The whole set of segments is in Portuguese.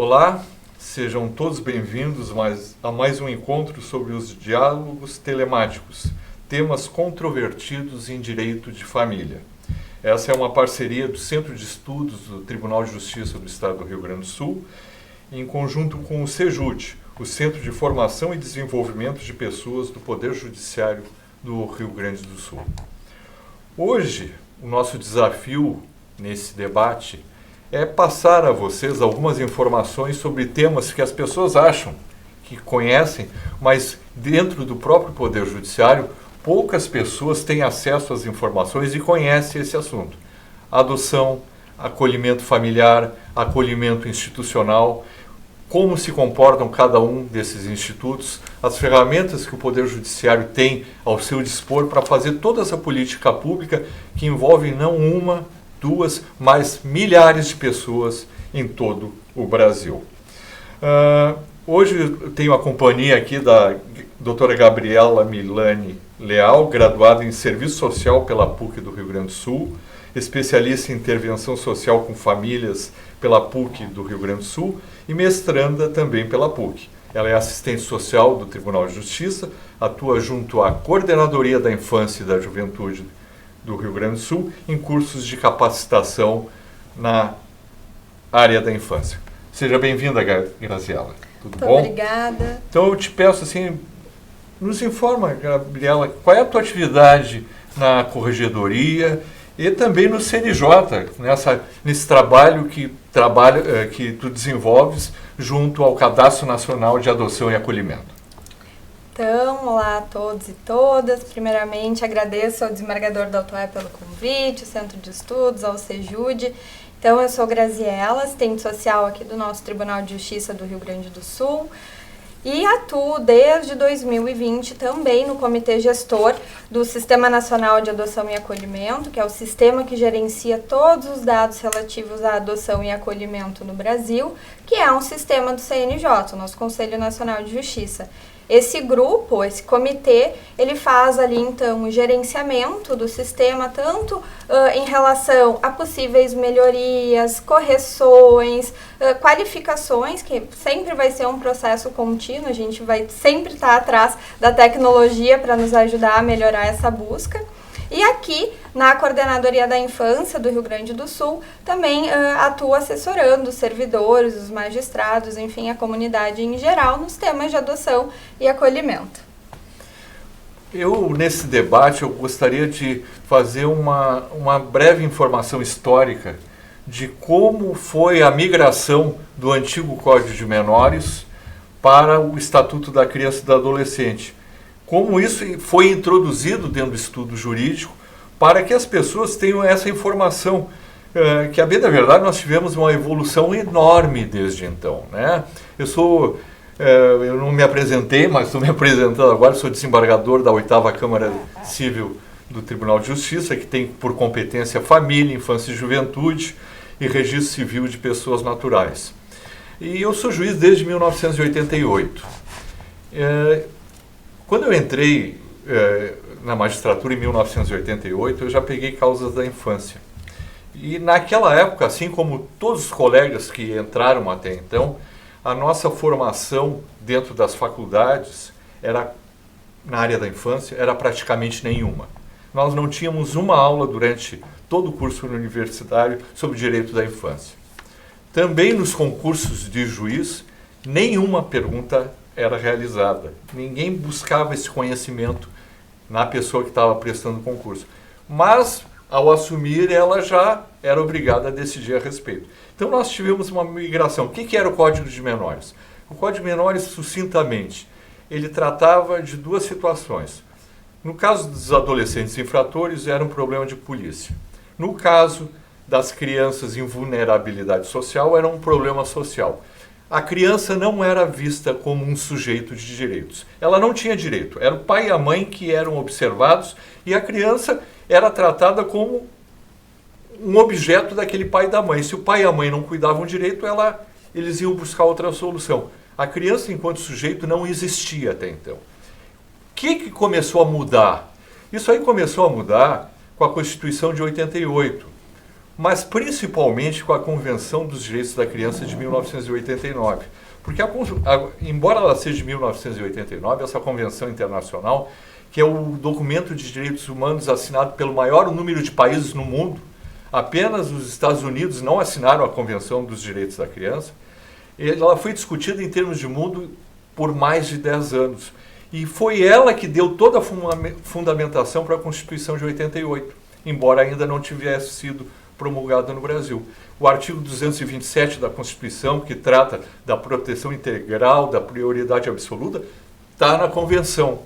Olá, sejam todos bem-vindos a mais um encontro sobre os diálogos telemáticos, temas controvertidos em direito de família. Essa é uma parceria do Centro de Estudos do Tribunal de Justiça do Estado do Rio Grande do Sul, em conjunto com o CEJUD, o Centro de Formação e Desenvolvimento de Pessoas do Poder Judiciário do Rio Grande do Sul. Hoje, o nosso desafio nesse debate é passar a vocês algumas informações sobre temas que as pessoas acham que conhecem, mas dentro do próprio Poder Judiciário, poucas pessoas têm acesso às informações e conhecem esse assunto. Adoção, acolhimento familiar, acolhimento institucional, como se comportam cada um desses institutos, as ferramentas que o Poder Judiciário tem ao seu dispor para fazer toda essa política pública que envolve não uma, duas, mas milhares de pessoas em todo o Brasil. Hoje eu tenho a companhia aqui da doutora Gabriela Milani Leal, graduada em Serviço Social pela PUC do Rio Grande do Sul, especialista em Intervenção Social com Famílias pela PUC do Rio Grande do Sul e mestranda também pela PUC. Ela é assistente social do Tribunal de Justiça, atua junto à Coordenadoria da Infância e da Juventude do Rio Grande do Sul em cursos de capacitação na área da infância. Seja bem-vinda, Graziela. Tudo bom? Obrigada. Então eu te peço assim, nos informa, Gabriela, qual é a tua atividade na Corregedoria e também no CNJ, nesse trabalho que tu desenvolves junto ao Cadastro Nacional de Adoção e Acolhimento. Então, olá a todos e todas. Primeiramente, agradeço ao desembargador Daltoé pelo convite, o Centro de Estudos, ao CEJUD. Então, eu sou Graziela, assistente social aqui do nosso Tribunal de Justiça do Rio Grande do Sul e atuo desde 2020 também no Comitê Gestor do Sistema Nacional de Adoção e Acolhimento, que é o sistema que gerencia todos os dados relativos à adoção e acolhimento no Brasil, que é um sistema do CNJ, o nosso Conselho Nacional de Justiça. Esse grupo, esse comitê, ele faz ali então o gerenciamento do sistema, tanto em relação a possíveis melhorias, correções, qualificações, que sempre vai ser um processo contínuo, a gente vai sempre estar atrás da tecnologia para nos ajudar a melhorar essa busca. E aqui, na Coordenadoria da Infância do Rio Grande do Sul, também atuo assessorando os servidores, os magistrados, enfim, a comunidade em geral, nos temas de adoção e acolhimento. Nesse debate, eu gostaria de fazer uma breve informação histórica de como foi a migração do antigo Código de Menores para o Estatuto da Criança e do Adolescente. Como isso foi introduzido dentro do estudo jurídico para que as pessoas tenham essa informação, que a bem da verdade nós tivemos uma evolução enorme desde então, né? Eu não me apresentei, mas estou me apresentando agora, sou desembargador da 8ª Câmara Civil do Tribunal de Justiça, que tem por competência família, infância e juventude e registro civil de pessoas naturais. E eu sou juiz desde 1988. Quando eu entrei na magistratura em 1988, eu já peguei causas da infância. E naquela época, assim como todos os colegas que entraram até então, a nossa formação dentro das faculdades na área da infância era praticamente nenhuma. Nós não tínhamos uma aula durante todo o curso universitário sobre direito da infância. Também nos concursos de juiz, nenhuma pergunta era realizada. Ninguém buscava esse conhecimento na pessoa que estava prestando o concurso. Mas, ao assumir, ela já era obrigada a decidir a respeito. Então, nós tivemos uma migração. O que era o Código de Menores? O Código de Menores, sucintamente, ele tratava de duas situações. No caso dos adolescentes infratores, era um problema de polícia. No caso das crianças em vulnerabilidade social, era um problema social. A criança não era vista como um sujeito de direitos. Ela não tinha direito. Era o pai e a mãe que eram observados e a criança era tratada como um objeto daquele pai e da mãe. Se o pai e a mãe não cuidavam direito, eles iam buscar outra solução. A criança, enquanto sujeito, não existia até então. O que começou a mudar? Isso aí começou a mudar com a Constituição de 88. mas principalmente com a Convenção dos Direitos da Criança de 1989. Porque, embora ela seja de 1989, essa convenção internacional, que é o documento de direitos humanos assinado pelo maior número de países no mundo, apenas os Estados Unidos não assinaram a Convenção dos Direitos da Criança, ela foi discutida em termos de mundo por mais de 10 anos. E foi ela que deu toda a fundamentação para a Constituição de 88, embora ainda não tivesse sido promulgada no Brasil. O artigo 227 da Constituição, que trata da proteção integral, da prioridade absoluta, está na Convenção.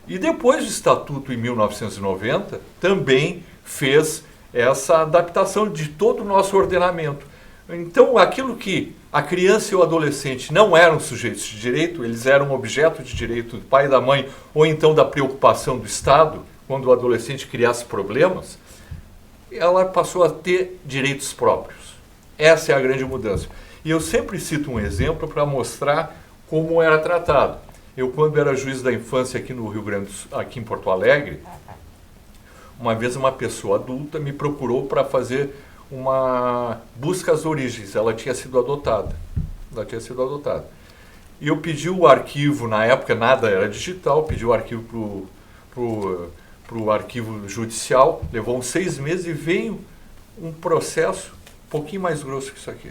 E depois do Estatuto, em 1990, também fez essa adaptação de todo o nosso ordenamento. Então, aquilo que a criança e o adolescente não eram sujeitos de direito, eles eram objeto de direito do pai e da mãe, ou então da preocupação do Estado, quando o adolescente criasse problemas, ela passou a ter direitos próprios. Essa é a grande mudança. E eu sempre cito um exemplo para mostrar como era tratado. Eu, quando era juiz da infância aqui no Rio Grande do Sul, aqui em Porto Alegre, uma vez uma pessoa adulta me procurou para fazer uma busca às origens. Ela tinha sido adotada. E eu pedi o arquivo, na época nada era digital, pedi o arquivo para o arquivo judicial, levou uns 6 meses e veio um processo um pouquinho mais grosso que isso aqui.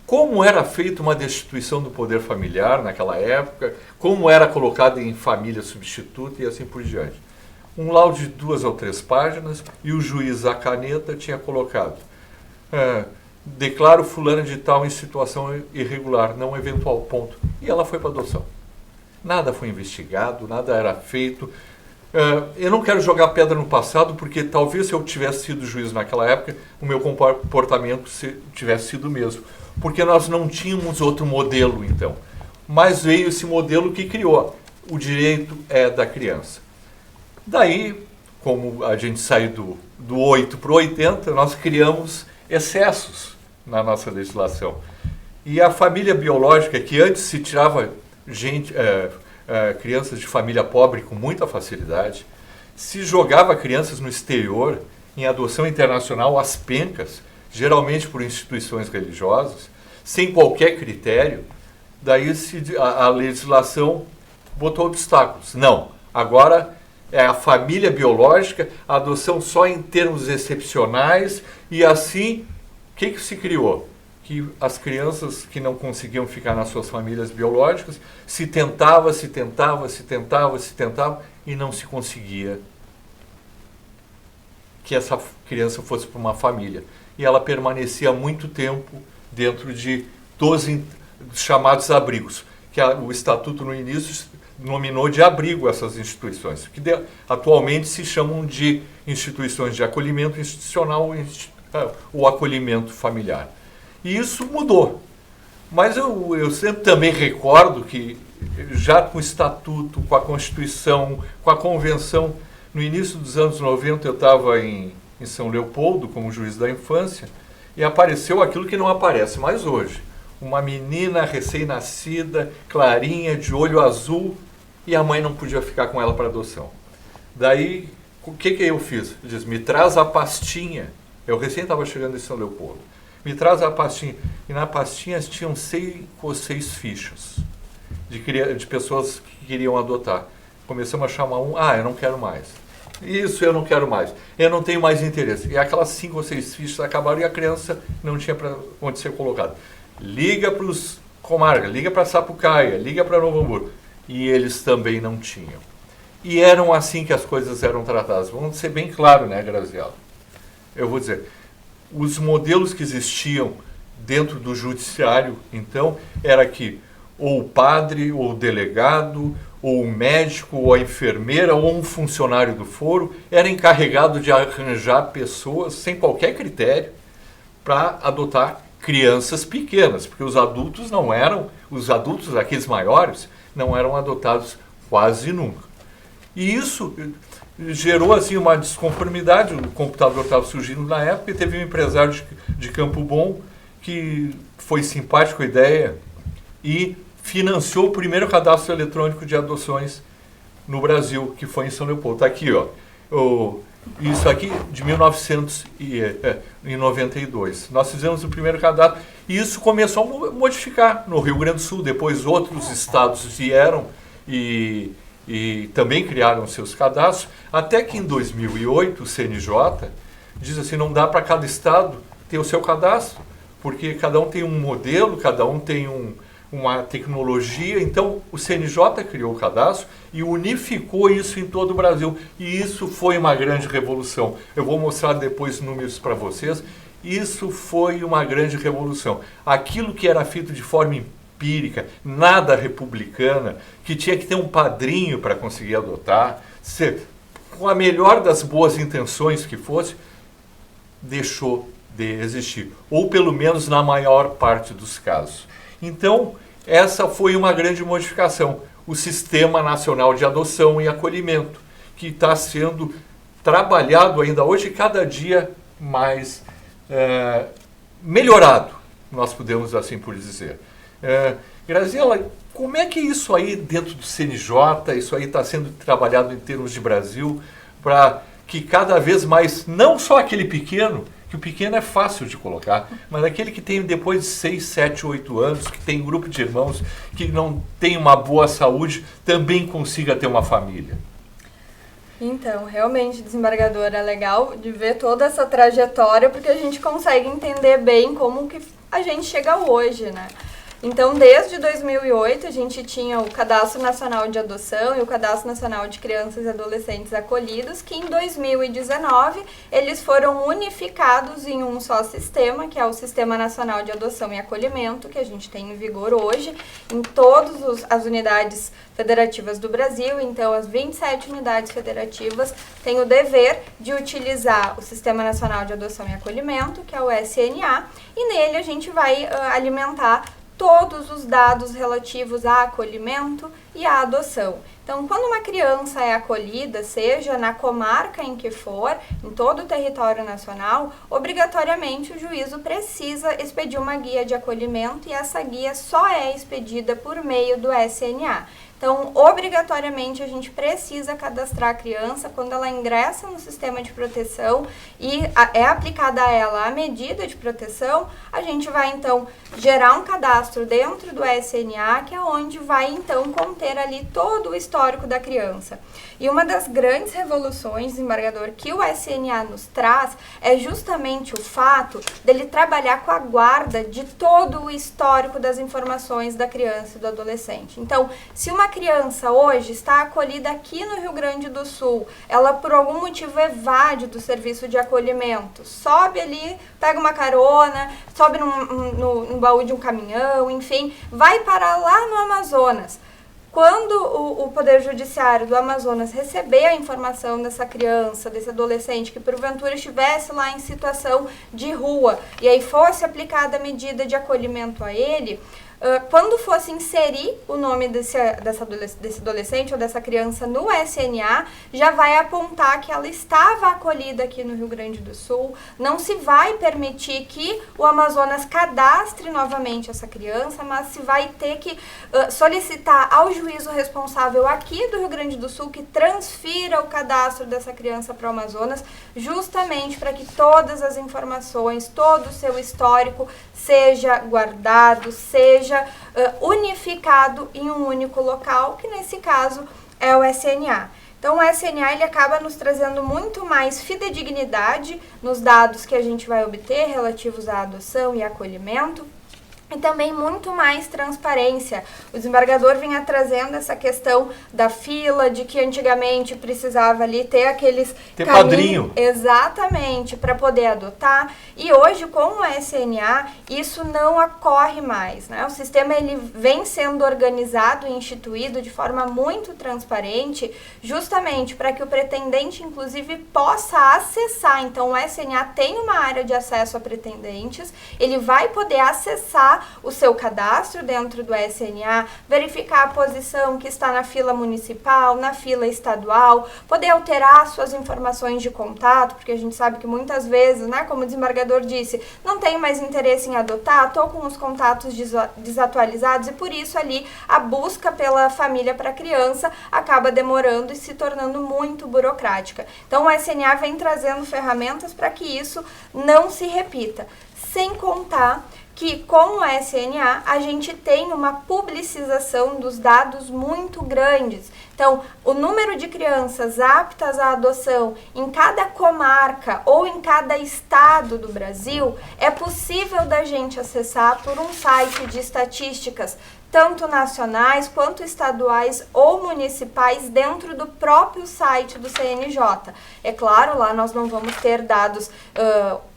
Como era feita uma destituição do poder familiar naquela época, como era colocado em família substituta e assim por diante. Um laudo de 2 ou 3 páginas e o juiz à caneta tinha colocado: declaro fulana de tal em situação irregular, não eventual, ponto. E ela foi para adoção. Nada foi investigado, nada era feito. Eu não quero jogar pedra no passado, porque talvez se eu tivesse sido juiz naquela época, o meu comportamento tivesse sido o mesmo. Porque nós não tínhamos outro modelo, então. Mas veio esse modelo que criou. O direito é da criança. Daí, como a gente saiu do 8 para o 80, nós criamos excessos na nossa legislação. E a família biológica, que antes se tirava crianças de família pobre com muita facilidade, se jogava crianças no exterior, em adoção internacional, às pencas, geralmente por instituições religiosas, sem qualquer critério, daí a legislação botou obstáculos. Não, agora é a família biológica, a adoção só em termos excepcionais, e assim, o que se criou? Que as crianças que não conseguiam ficar nas suas famílias biológicas, se tentava, e não se conseguia que essa criança fosse para uma família. E ela permanecia muito tempo dentro de 12 chamados abrigos, que o Estatuto no início nominou de abrigo essas instituições, que atualmente se chamam de instituições de acolhimento institucional ou acolhimento familiar. E isso mudou. Mas eu sempre também recordo que, já com o Estatuto, com a Constituição, com a Convenção, no início dos anos 90 eu estava em São Leopoldo como juiz da infância, e apareceu aquilo que não aparece mais hoje. Uma menina recém-nascida, clarinha, de olho azul, e a mãe não podia ficar com ela para adoção. Daí, o que eu fiz? Eu disse: me traz a pastinha. Eu recém estava chegando em São Leopoldo. Me traz a pastinha. E na pastinha tinham 6 ou 6 fichas de pessoas que queriam adotar. Começamos a chamar eu não quero mais. Isso, eu não quero mais. Eu não tenho mais interesse. E aquelas 5 ou 6 fichas acabaram e a criança não tinha para onde ser colocada. Liga para os Comarca, liga para Sapucaia, liga para Novo Hamburgo. E eles também não tinham. E eram assim que as coisas eram tratadas. Vamos ser bem claro, né, Graziela? Eu vou dizer, os modelos que existiam dentro do judiciário, então, era que ou o padre, ou o delegado, ou o médico, ou a enfermeira, ou um funcionário do foro era encarregado de arranjar pessoas sem qualquer critério para adotar crianças pequenas, porque os adultos, aqueles maiores, não eram adotados quase nunca. E isso gerou assim uma desconformidade. O computador estava surgindo na época e teve um empresário de Campo Bom que foi simpático com a ideia e financiou o primeiro cadastro eletrônico de adoções no Brasil, que foi em São Leopoldo. Está aqui, ó. Isso aqui de 1992. Nós fizemos o primeiro cadastro e isso começou a modificar no Rio Grande do Sul. Depois outros estados vieram e também criaram seus cadastros. Até que em 2008 o CNJ diz assim, não dá para cada estado ter o seu cadastro, porque cada um tem um modelo, cada um tem uma tecnologia. Então o CNJ criou o cadastro e unificou isso em todo o Brasil. E isso foi uma grande revolução. Eu vou mostrar depois números para vocês. Isso foi uma grande revolução. Aquilo que era feito de forma empírica, nada republicana, que tinha que ter um padrinho para conseguir adotar, com a melhor das boas intenções que fosse, deixou de existir. Ou pelo menos na maior parte dos casos. Então, essa foi uma grande modificação. O Sistema Nacional de Adoção e Acolhimento, que está sendo trabalhado ainda hoje, cada dia mais melhorado, nós podemos assim por dizer. Graziela, como é que isso aí dentro do CNJ, isso aí está sendo trabalhado em termos de Brasil, para que cada vez mais, não só aquele pequeno, que o pequeno é fácil de colocar, mas aquele que tem depois de 6, 7, 8 anos, que tem um grupo de irmãos, que não tem uma boa saúde, também consiga ter uma família? Então, realmente, desembargador, é legal de ver toda essa trajetória, porque a gente consegue entender bem como que a gente chega hoje, né? Então, desde 2008, a gente tinha o Cadastro Nacional de Adoção e o Cadastro Nacional de Crianças e Adolescentes Acolhidos, que em 2019 eles foram unificados em um só sistema, que é o Sistema Nacional de Adoção e Acolhimento, que a gente tem em vigor hoje em todas as unidades federativas do Brasil. Então, as 27 unidades federativas têm o dever de utilizar o Sistema Nacional de Adoção e Acolhimento, que é o SNA, e nele a gente vai alimentar todos os dados relativos a acolhimento e à adoção. Então, quando uma criança é acolhida, seja na comarca em que for, em todo o território nacional, obrigatoriamente o juízo precisa expedir uma guia de acolhimento e essa guia só é expedida por meio do SNA. Então, obrigatoriamente, a gente precisa cadastrar a criança quando ela ingressa no sistema de proteção e é aplicada a ela a medida de proteção. A gente vai, então, gerar um cadastro dentro do SNA, que é onde vai, então, conter ali todo o histórico da criança. E uma das grandes revoluções, desembargador, que o SNA nos traz é justamente o fato dele trabalhar com a guarda de todo o histórico das informações da criança e do adolescente. Então, se uma criança hoje está acolhida aqui no Rio Grande do Sul, ela por algum motivo evade do serviço de acolhimento, sobe ali, pega uma carona, sobe num baú de um caminhão, enfim, vai parar lá no Amazonas. Quando o Poder Judiciário do Amazonas receber a informação dessa criança, desse adolescente, que porventura estivesse lá em situação de rua, e aí fosse aplicada a medida de acolhimento a ele, quando fosse inserir o nome desse adolescente ou dessa criança no SNA, já vai apontar que ela estava acolhida aqui no Rio Grande do Sul. Não se vai permitir que o Amazonas cadastre novamente essa criança, mas se vai ter que solicitar ao juízo responsável aqui do Rio Grande do Sul que transfira o cadastro dessa criança para o Amazonas, justamente para que todas as informações, todo o seu histórico seja guardado, seja unificado em um único local, que nesse caso é o SNA. Então o SNA ele acaba nos trazendo muito mais fidedignidade nos dados que a gente vai obter relativos à adoção e acolhimento, e também muito mais transparência. O desembargador vinha trazendo essa questão da fila, de que antigamente precisava ali ter aqueles padrinho. Exatamente, para poder adotar. E hoje, com o SNA, isso não ocorre mais, né? O sistema ele vem sendo organizado e instituído de forma muito transparente, justamente para que o pretendente, inclusive, possa acessar. Então, o SNA tem uma área de acesso a pretendentes, ele vai poder acessar verificar o seu cadastro dentro do SNA, verificar a posição que está na fila municipal, na fila estadual, poder alterar suas informações de contato, porque a gente sabe que muitas vezes, né, como o desembargador disse, não tenho mais interesse em adotar, estou com os contatos desatualizados e por isso ali a busca pela família para a criança acaba demorando e se tornando muito burocrática. Então o SNA vem trazendo ferramentas para que isso não se repita, sem contar que com o SNA a gente tem uma publicização dos dados muito grandes. Então, o número de crianças aptas à adoção em cada comarca ou em cada estado do Brasil é possível da gente acessar por um site de estatísticas, tanto nacionais quanto estaduais ou municipais dentro do próprio site do CNJ. É claro, lá nós não vamos ter dados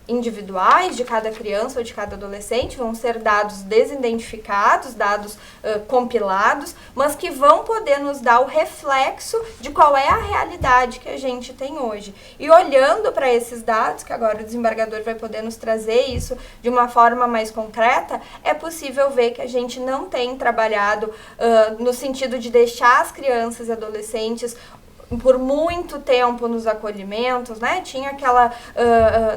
individuais de cada criança ou de cada adolescente, vão ser dados desidentificados, dados compilados, mas que vão poder nos dar o reflexo de qual é a realidade que a gente tem hoje. E olhando para esses dados, que agora o desembargador vai poder nos trazer isso de uma forma mais concreta, é possível ver que a gente não tem trabalhado no sentido de deixar as crianças e adolescentes por muito tempo nos acolhimentos, né? Tinha aquela,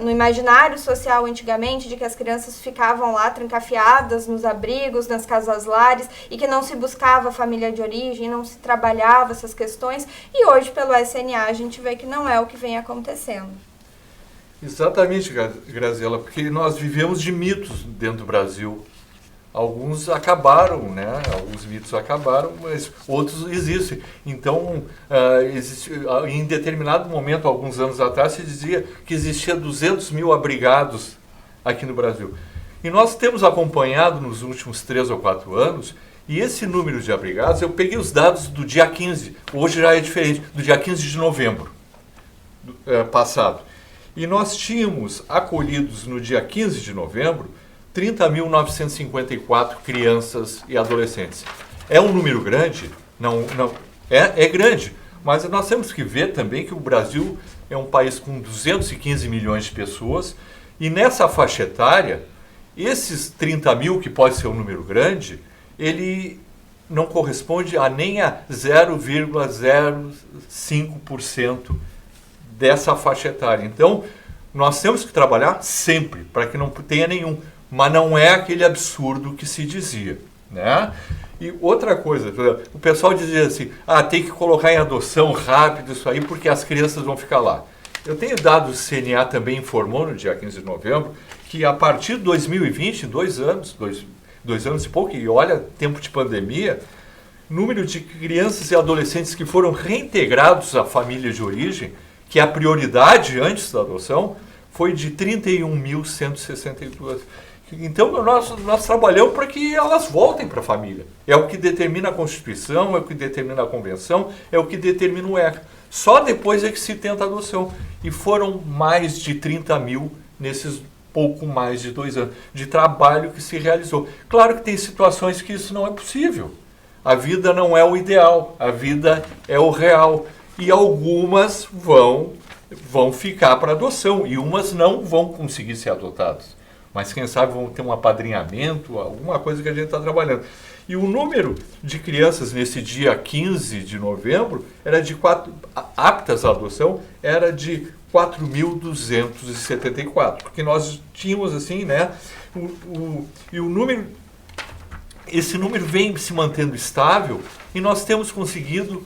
no imaginário social antigamente, de que as crianças ficavam lá trancafiadas nos abrigos, nas casas-lares, e que não se buscava a família de origem, não se trabalhava essas questões, e hoje pelo SNA a gente vê que não é o que vem acontecendo. Exatamente, Graziela, porque nós vivemos de mitos dentro do Brasil. Alguns acabaram, né? Alguns mitos acabaram, mas outros existem. Então, em determinado momento, alguns anos atrás, se dizia que existia 200 mil abrigados aqui no Brasil. E nós temos acompanhado nos últimos 3 ou 4 anos, e esse número de abrigados, eu peguei os dados do dia 15, hoje já é diferente, do dia 15 de novembro passado. E nós tínhamos acolhidos no dia 15 de novembro, 30.954 crianças e adolescentes. É um número grande? Não, é grande, mas nós temos que ver também que o Brasil é um país com 215 milhões de pessoas e nessa faixa etária, esses 30 mil, que pode ser um número grande, ele não corresponde a nem a 0,05% dessa faixa etária. Então, nós temos que trabalhar sempre para que não tenha nenhum. Mas não é aquele absurdo que se dizia, né? E outra coisa, o pessoal dizia assim, tem que colocar em adoção rápido isso aí, porque as crianças vão ficar lá. Eu tenho dados, o CNA também informou no dia 15 de novembro, que a partir de 2020, 2 anos e pouco, e olha, tempo de pandemia, número de crianças e adolescentes que foram reintegrados à família de origem, que é a prioridade antes da adoção, foi de 31.162. Então, nós trabalhamos para que elas voltem para a família. É o que determina a Constituição, é o que determina a Convenção, é o que determina o ECA. Só depois é que se tenta a adoção. E foram mais de 30 mil nesses pouco mais de 2 anos de trabalho que se realizou. Claro que tem situações que isso não é possível. A vida não é o ideal, a vida é o real. E algumas vão ficar para adoção e umas não vão conseguir ser adotadas. Mas quem sabe vão ter um apadrinhamento, alguma coisa que a gente está trabalhando. E o número de crianças nesse dia 15 de novembro era de aptas à adoção era de 4.274, porque nós tínhamos assim, né? Esse número vem se mantendo estável e nós temos conseguido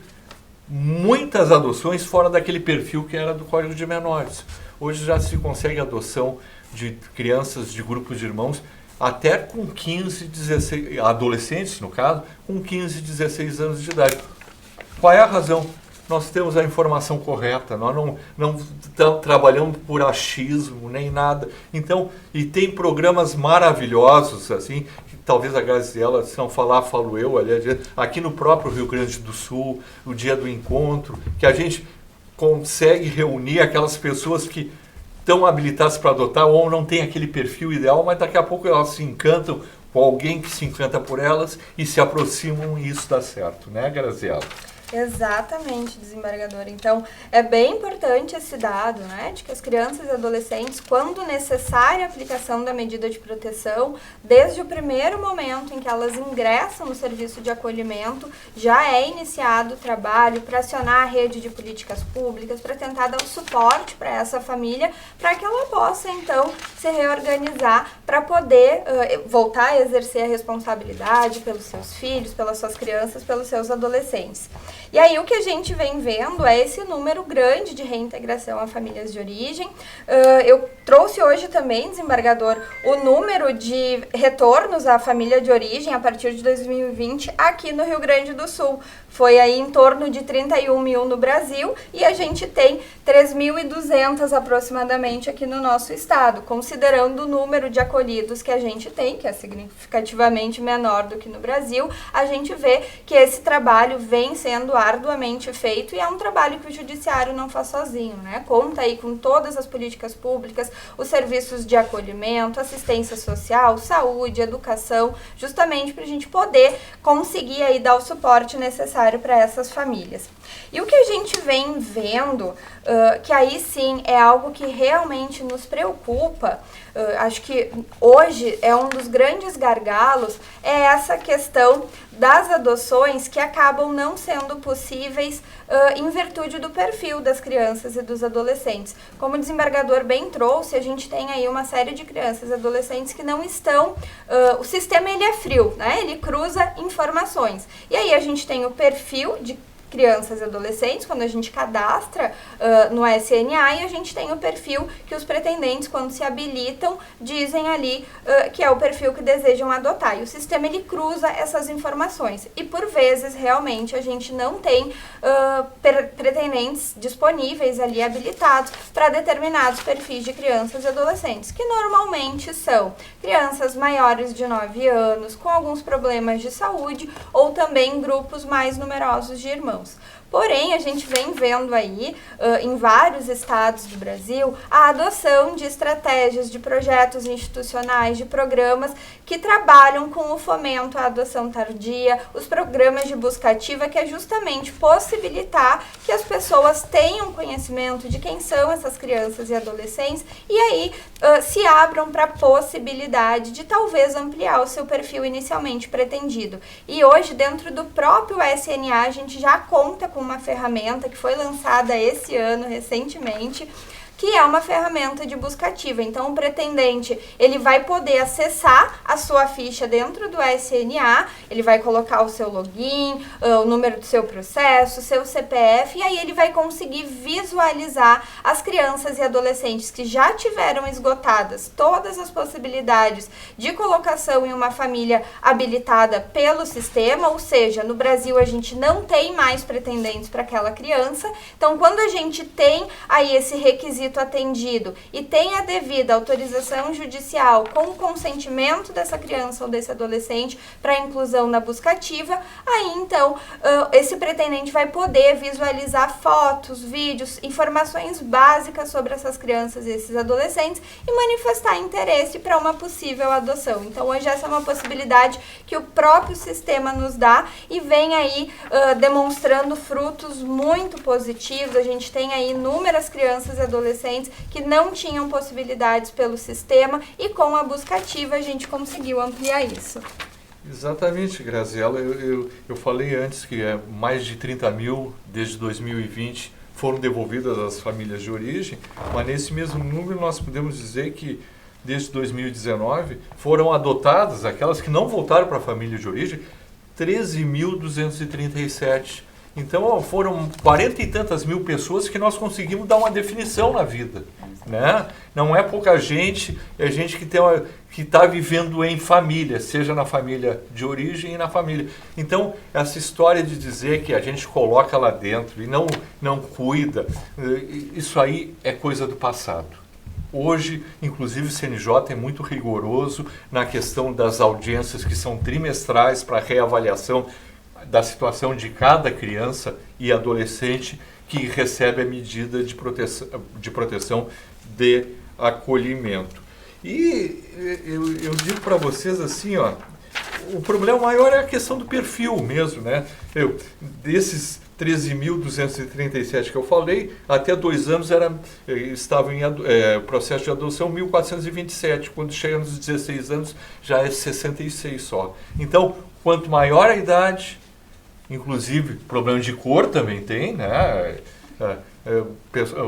muitas adoções fora daquele perfil que era do Código de Menores. Hoje já se consegue adoção de crianças de grupos de irmãos até com 15, 16, adolescentes no caso, com 15, 16 anos de idade. Qual é a razão? Nós temos a informação correta, nós não estamos trabalhando por achismo, nem nada. Então, e tem programas maravilhosos, assim, que talvez a Graziela, se não falar, falo eu, aliás, aqui no próprio Rio Grande do Sul, o Dia do Encontro, que a gente consegue reunir aquelas pessoas que estão habilitadas para adotar ou não tem aquele perfil ideal, mas daqui a pouco elas se encantam com alguém que se encanta por elas e se aproximam e isso dá certo, né, Graziela? Exatamente, desembargador. Então, é bem importante esse dado, né, de que as crianças e adolescentes, quando necessária a aplicação da medida de proteção, desde o primeiro momento em que elas ingressam no serviço de acolhimento, já é iniciado o trabalho para acionar a rede de políticas públicas, para tentar dar o suporte para essa família, para que ela possa, então, se reorganizar para poder voltar a exercer a responsabilidade pelos seus filhos, pelas suas crianças, pelos seus adolescentes. E aí o que a gente vem vendo é esse número grande de reintegração a famílias de origem. Eu trouxe hoje também, desembargador, o número de retornos à família de origem a partir de 2020 aqui no Rio Grande do Sul. Foi aí em torno de 31 mil no Brasil e a gente tem 3.200 aproximadamente aqui no nosso estado, considerando o número de acolhidos que a gente tem, que é significativamente menor do que no Brasil, a gente vê que esse trabalho vem sendo arduamente feito e é um trabalho que o judiciário não faz sozinho, né? Conta aí com todas as políticas públicas, os serviços de acolhimento, assistência social, saúde, educação, justamente para a gente poder conseguir aí dar o suporte necessário para essas famílias. E o que a gente vem vendo, que aí sim é algo que realmente nos preocupa, acho que hoje é um dos grandes gargalos, é essa questão das adoções que acabam não sendo possíveis em virtude do perfil das crianças e dos adolescentes. Como o desembargador bem trouxe, a gente tem aí uma série de crianças e adolescentes que não estão... o sistema ele é frio, né? Ele cruza informações. E aí a gente tem o perfil de crianças e adolescentes, quando a gente cadastra no SNA, e a gente tem o perfil que os pretendentes, quando se habilitam, dizem ali que é o perfil que desejam adotar. E o sistema, ele cruza essas informações. E, por vezes, realmente, a gente não tem pretendentes disponíveis ali, habilitados, para determinados perfis de crianças e adolescentes, que normalmente são crianças maiores de 9 anos, com alguns problemas de saúde, ou também grupos mais numerosos de irmãos. Porém, a gente vem vendo aí, em vários estados do Brasil, a adoção de estratégias, de projetos institucionais, de programas que trabalham com o fomento à adoção tardia, os programas de busca ativa, que é justamente possibilitar que as pessoas tenham conhecimento de quem são essas crianças e adolescentes e aí se abram para a possibilidade de talvez ampliar o seu perfil inicialmente pretendido. E hoje, dentro do próprio SNA, a gente já conta com uma ferramenta que foi lançada esse ano, recentemente, que é uma ferramenta de busca ativa. Então, o pretendente, ele vai poder acessar a sua ficha dentro do SNA, ele vai colocar o seu login, o número do seu processo, o seu CPF, e aí ele vai conseguir visualizar as crianças e adolescentes que já tiveram esgotadas todas as possibilidades de colocação em uma família habilitada pelo sistema, ou seja, no Brasil a gente não tem mais pretendentes para aquela criança. Então, quando a gente tem aí esse requisito atendido e tem a devida autorização judicial com o consentimento dessa criança ou desse adolescente para a inclusão na busca ativa, aí então esse pretendente vai poder visualizar fotos, vídeos, informações básicas sobre essas crianças e esses adolescentes e manifestar interesse para uma possível adoção. Então, hoje essa é uma possibilidade que o próprio sistema nos dá e vem aí demonstrando frutos muito positivos. A gente tem aí inúmeras crianças e adolescentes que não tinham possibilidades pelo sistema e com a busca ativa a gente conseguiu ampliar isso. Exatamente, Graziela. Eu falei antes que mais de 30 mil desde 2020 foram devolvidas às famílias de origem, mas nesse mesmo número nós podemos dizer que desde 2019 foram adotadas, aquelas que não voltaram para a família de origem, 13.237. Então, foram 40 e tantas mil pessoas que nós conseguimos dar uma definição na vida, né? Não é pouca gente, é gente que está vivendo em família, seja na família de origem e na família. Então, essa história de dizer que a gente coloca lá dentro e não cuida, isso aí é coisa do passado. Hoje, inclusive, o CNJ é muito rigoroso na questão das audiências que são trimestrais para reavaliação da situação de cada criança e adolescente que recebe a medida de proteção de acolhimento. E eu digo para vocês assim, ó, o problema maior é a questão do perfil mesmo, né? Desses 13.237 que eu falei, até 2 anos estavam em processo de adoção 1.427. Quando chega nos 16 anos, já é 66 só. Então, quanto maior a idade, inclusive problema de cor também tem, né?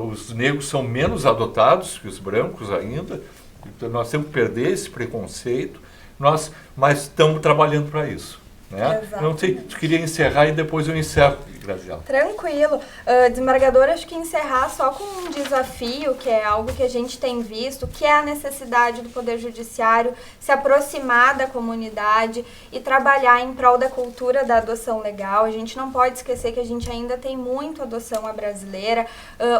Os negros são menos adotados que os brancos ainda. Então, nós temos que perder esse preconceito, mas estamos trabalhando para isso. Né? Não sei, tu queria encerrar e depois eu encerro, Graziela. Tranquilo. Desembargador, acho que encerrar só com um desafio, que é algo que a gente tem visto, que é a necessidade do Poder Judiciário se aproximar da comunidade e trabalhar em prol da cultura da adoção legal. A gente não pode esquecer que a gente ainda tem muito adoção à brasileira.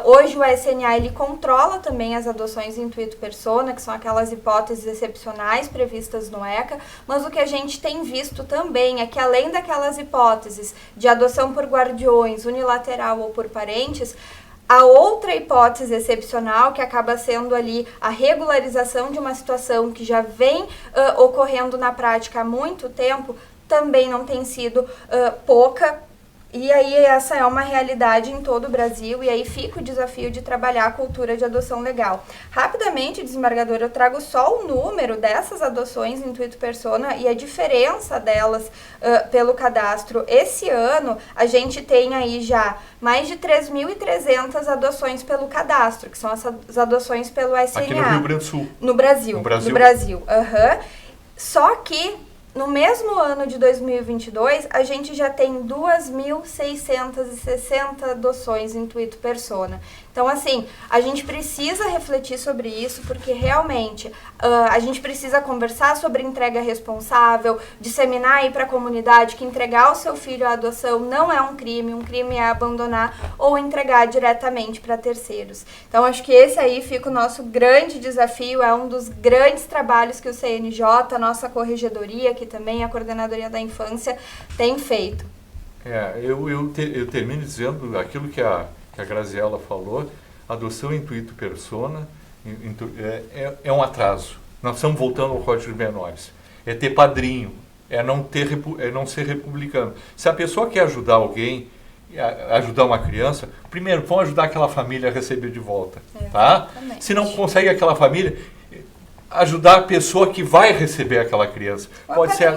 Hoje o SNA ele controla também as adoções intuito persona, que são aquelas hipóteses excepcionais previstas no ECA, mas o que a gente tem visto também é que além daquelas hipóteses de adoção por guardiões, unilateral ou por parentes, a outra hipótese excepcional, que acaba sendo ali a regularização de uma situação que já vem ocorrendo na prática há muito tempo, também não tem sido pouca. E aí essa é uma realidade em todo o Brasil, e aí fica o desafio de trabalhar a cultura de adoção legal. Rapidamente, desembargador, eu trago só o número dessas adoções intuito persona e a diferença delas pelo cadastro. Esse ano, a gente tem aí já mais de 3.300 adoções pelo cadastro, que são essas adoções pelo SNA. Aqui no Rio Grande do Sul. No Brasil. No Brasil. Só que no mesmo ano de 2022, a gente já tem 2.660 adoções intuito persona. Então, assim, a gente precisa refletir sobre isso, porque realmente a gente precisa conversar sobre entrega responsável, disseminar aí para a comunidade que entregar o seu filho à adoção não é um crime é abandonar ou entregar diretamente para terceiros. Então, acho que esse aí fica o nosso grande desafio, é um dos grandes trabalhos que o CNJ, a nossa corregedoria, que também é a Coordenadoria da Infância, tem feito. Eu termino dizendo aquilo que a Graziela falou: adoção intuito persona é um atraso. Nós estamos voltando ao Código de Menores. É ter padrinho, é não ser republicano. Se a pessoa quer ajudar alguém, ajudar uma criança, primeiro, vão ajudar aquela família a receber de volta. Tá? Se não consegue aquela família, ajudar a pessoa que vai receber aquela criança. Pode ser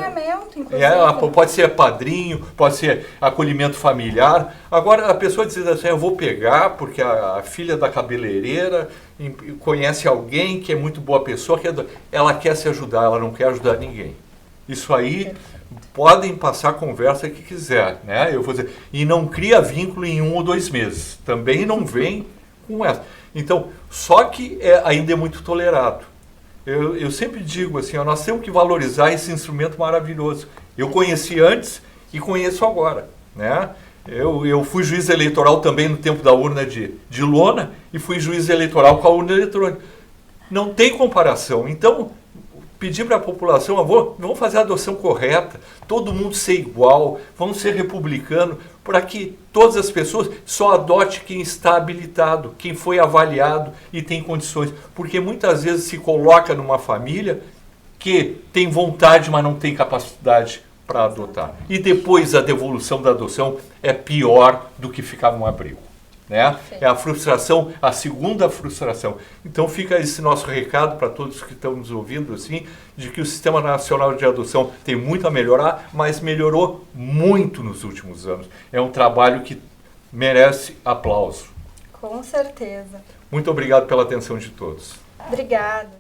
inclusive. Pode ser padrinho, pode ser acolhimento familiar. Agora, a pessoa diz assim: eu vou pegar porque a filha da cabeleireira conhece alguém que é muito boa pessoa, ela quer se ajudar, ela não quer ajudar ninguém. Isso aí, podem passar a conversa que quiser, né? Eu vou dizer, e não cria vínculo em 1 ou 2 meses. Também não vem com essa. Então, só que ainda é muito tolerado. Eu sempre digo assim, nós temos que valorizar esse instrumento maravilhoso. Eu conheci antes e conheço agora, né? Eu fui juiz eleitoral também no tempo da urna de lona e fui juiz eleitoral com a urna eletrônica. Não tem comparação. Então, pedir para a população: vamos fazer a adoção correta, todo mundo ser igual, vamos ser republicano, para que todas as pessoas só adote quem está habilitado, quem foi avaliado e tem condições. Porque muitas vezes se coloca numa família que tem vontade, mas não tem capacidade para adotar. E depois a devolução da adoção é pior do que ficar num abrigo. Né? É a frustração, a segunda frustração. Então fica esse nosso recado para todos que estão nos ouvindo, assim, de que o Sistema Nacional de Adoção tem muito a melhorar, mas melhorou muito nos últimos anos. É um trabalho que merece aplauso. Com certeza. Muito obrigado pela atenção de todos. Obrigada.